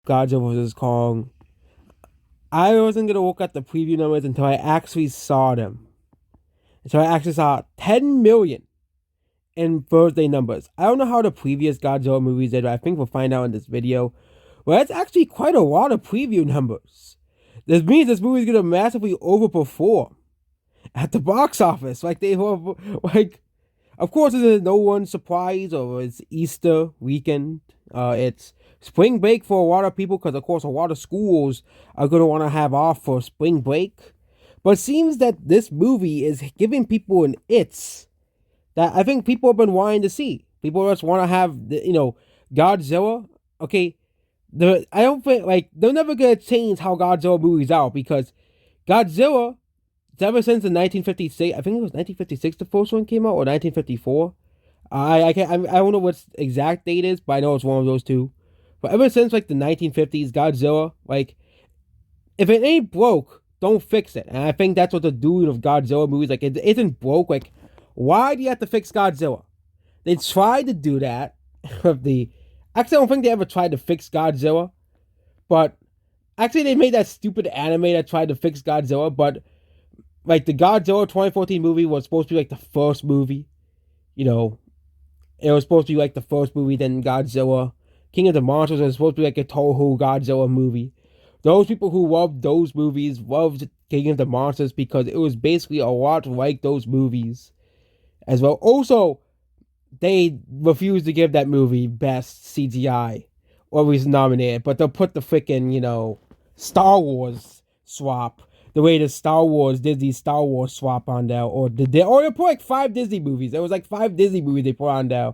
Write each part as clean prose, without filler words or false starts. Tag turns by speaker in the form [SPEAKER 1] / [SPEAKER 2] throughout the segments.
[SPEAKER 1] Godzilla vs. Kong. I wasn't gonna look at the preview numbers until I actually saw them. So I actually saw 10 million in Thursday numbers. I don't know how the previous Godzilla movies did, but I think we'll find out in this video. Well, that's actually quite a lot of preview numbers. This means this movie's gonna massively overperform at the box office. Like, of course, this is no one's surprise, or it's Easter weekend. It's spring break for a lot of people because, of course, a lot of schools are going to want to have off for spring break. But it seems that this movie is giving people an itch that I think people have been wanting to see. People just want to have, Godzilla. Okay, I don't think, like, they're never going to change how Godzilla movies out because Godzilla, ever since the 1956, I think it was 1956 the first one came out, or 1954. I don't know what exact date is, but I know it's one of those two. But ever since like the 1950s, Godzilla, like, if it ain't broke, don't fix it. And I think that's what they're doing with Godzilla movies. Like, it isn't broke. Like, why do you have to fix Godzilla? They tried to do that with the. Actually, I don't think they ever tried to fix Godzilla, but actually they made that stupid anime that tried to fix Godzilla. But like the Godzilla 2014 movie was supposed to be like the first movie, you know, it was supposed to be like the first movie, then Godzilla. King of the Monsters was supposed to be like a Toho Godzilla movie. Those people who loved those movies loved King of the Monsters because it was basically a lot like those movies as well. Also, they refused to give that movie best CGI or was nominated, but they'll put the freaking, Star Wars swap. The way the Star Wars, Disney Star Wars swap on there, or they put like 5 Disney movies. There was like 5 Disney movies they put on there.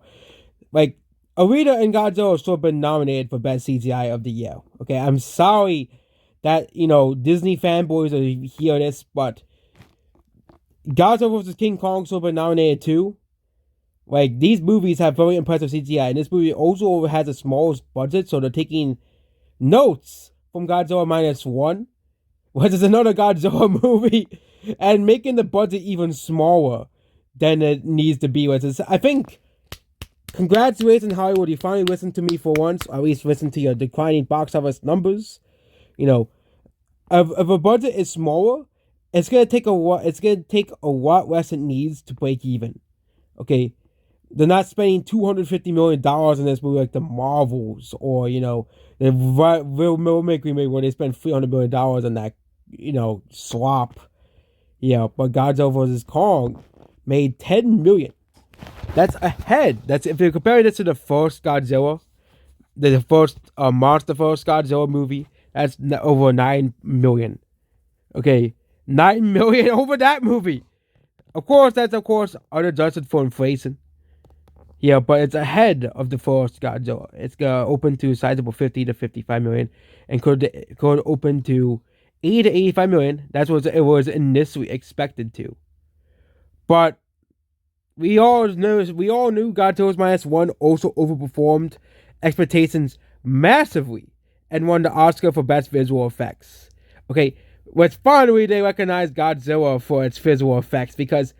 [SPEAKER 1] Like, Arita and Godzilla should have been nominated for Best CGI of the Year. Okay, I'm sorry that, Disney fanboys are hear this, but Godzilla vs. King Kong should have been nominated too. Like, these movies have very impressive CGI, and this movie also has the smallest budget, so they're taking notes from Godzilla Minus One, which is another Godzilla movie, and making the budget even smaller than it needs to be. Which is, I think, congratulations, Hollywood, you finally listened to me for once, or at least listen to your declining box office numbers. If a budget is smaller, it's gonna take a lot less it needs to break even. Okay, they're not spending $250 million in this movie like the Marvels, or the real Mimic remake where they spend $300 million on that, slop. Yeah, but Godzilla vs. Kong made 10 million. That's ahead. That's if you compare this to the first Godzilla, the first Monster First Godzilla movie. That's over 9 million. Okay, 9 million over that movie. Of course, that's unadjusted for inflation. Yeah, but it's ahead of the first Godzilla. It's gonna open to a sizable 50 to 55 million, and could open to 80 to 85 million. That's what it was initially expected to. But we all knew Godzilla's Minus One also overperformed expectations massively and won the Oscar for Best Visual Effects. Okay, what's finally they recognize Godzilla for its visual effects because,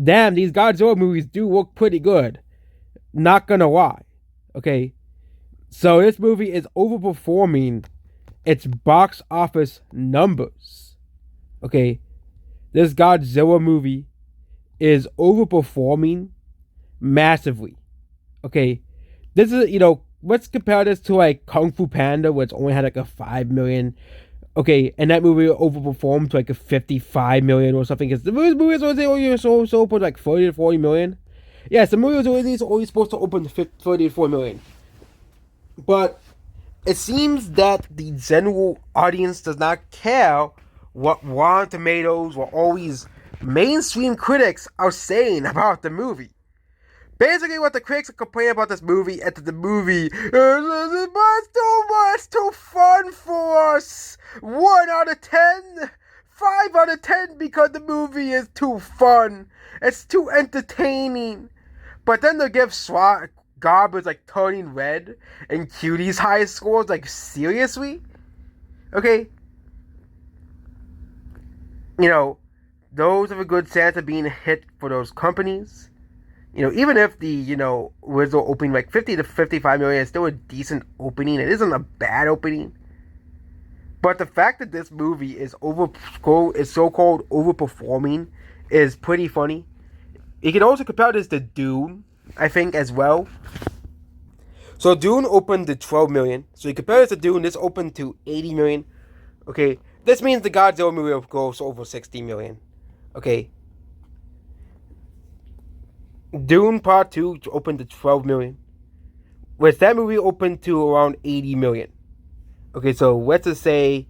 [SPEAKER 1] damn, these Godzilla movies do look pretty good. Not gonna lie. Okay, so this movie is overperforming its box office numbers. Okay, this Godzilla movie is overperforming massively. Okay, this is, let's compare this to like Kung Fu Panda, which only had like a 5 million. Okay, and that movie overperformed to like a 55 million or something. Because the movie was only so open like 30 to 40 million. Yes, the movie was always supposed to open 30 to 40 million. But it seems that the general audience does not care what Rotten Tomatoes or all these mainstream critics are saying about the movie. Basically, what the critics are complaining about this movie is that the movie it's too fun for us. 1 out of 10, 5 out of 10 because the movie is too fun. It's too entertaining. But then they give garbage like turning red and cuties high scores. Like, seriously? Okay. Those have a good chance of being a hit for those companies. Even if the original opening like 50 to 55 million is still a decent opening. It isn't a bad opening. But the fact that this movie is so-called overperforming is pretty funny. You can also compare this to Dune, I think, as well. So Dune opened to 12 million. So you compare this to Dune, this opened to 80 million. Okay, this means the Godzilla movie will gross over 60 million. Okay. Dune Part 2 opened to 12 million. Which that movie opened to around 80 million. Okay, so let's just say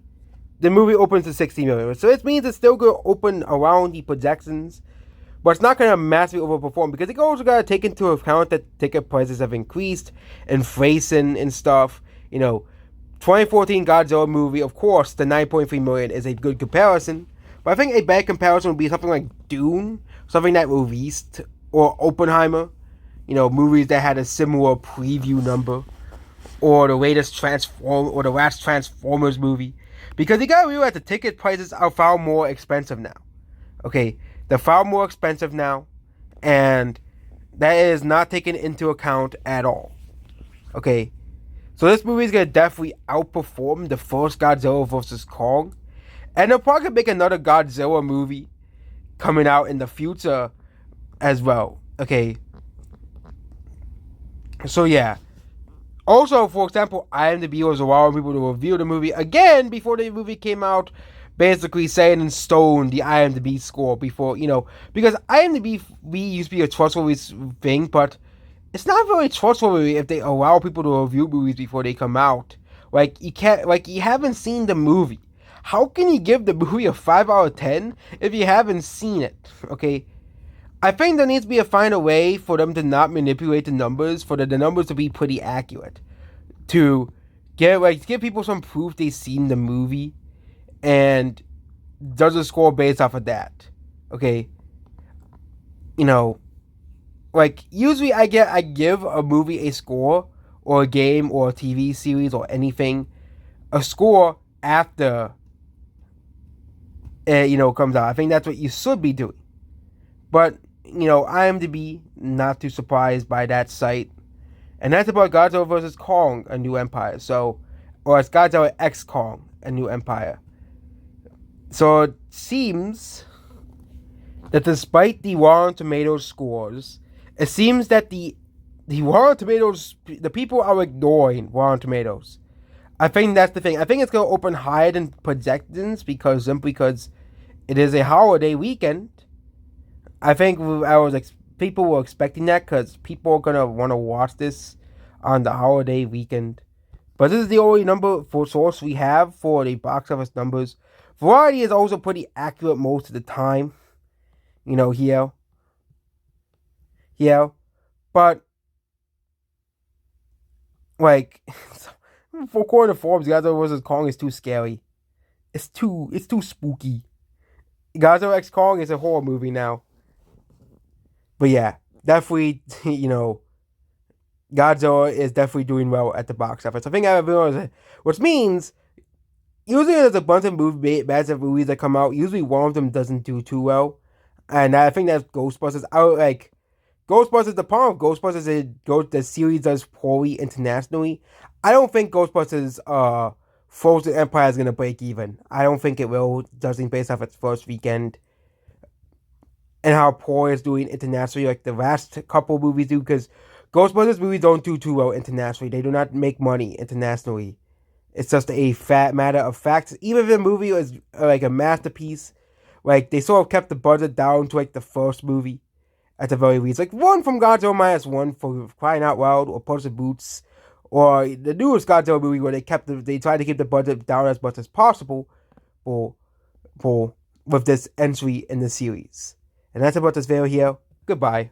[SPEAKER 1] the movie opens to 60 million. So it means it's still going to open around the projections, but it's not going to massively overperform because it also got to take into account that ticket prices have increased, inflation and stuff. 2014 Godzilla movie, of course, the 9.3 million is a good comparison, but I think a bad comparison would be something like Dune, something that released, or Oppenheimer, movies that had a similar preview number, or the latest the last Transformers movie, because you gotta realize the ticket prices are far more expensive now. Okay, they're far more expensive now, and that is not taken into account at all. Okay, so this movie is gonna definitely outperform the first Godzilla vs. Kong, and they'll probably make another Godzilla movie coming out in the future as well. Okay, so yeah. Also, for example, IMDb was allowing people to review the movie again before the movie came out, basically saying in stone the IMDb score before, because IMDb used to be a trustworthy thing, but it's not very trustworthy if they allow people to review movies before they come out. You haven't seen the movie. How can you give the movie a 5 out of 10 if you haven't seen it? Okay. I think there needs to be a way for them to not manipulate the numbers, for the numbers to be pretty accurate. To give people some proof they've seen the movie and does a score based off of that. Okay. Usually I give a movie a score, or a game or a TV series or anything, a score after it comes out. I think that's what you should be doing. But IMDb, not too surprised by that site. And that's about Godzilla vs. Kong, A New Empire. Or it's Godzilla X Kong, A New Empire. So it seems that despite the Rotten Tomatoes scores, it seems that the Rotten Tomatoes, the people are ignoring Rotten Tomatoes. I think that's the thing. I think it's going to open higher than projections because it is a holiday weekend. I think people were expecting that because people are gonna want to watch this on the holiday weekend. But this is the only number for source we have for the box office numbers. Variety is also pretty accurate most of the time. Here. Yeah. But for according to Forbes, Godzilla vs. Kong is too scary. It's too spooky. Godzilla X Kong is a horror movie now. But yeah, definitely, Godzilla is definitely doing well at the box office. I think I realized, which means usually there's a bunch of massive movies that come out. Usually one of them doesn't do too well, and I think that's Ghostbusters. Ghostbusters. The problem with Ghostbusters is the series does poorly internationally. I don't think Ghostbusters Frozen Empire is gonna break even. I don't think it will, judging based off its first weekend. And how poor it's doing internationally, like the last couple movies do, because Ghostbusters movies don't do too well internationally. They do not make money internationally. It's just a matter of fact. Even if the movie was like a masterpiece, they sort of kept the budget down to the first movie, at the very least. One from Godzilla Minus One, for crying out loud, or Puss in Boots, or the newest Godzilla movie where they tried to keep the budget down as much as possible, with this entry in the series. And that's about this video here. Goodbye.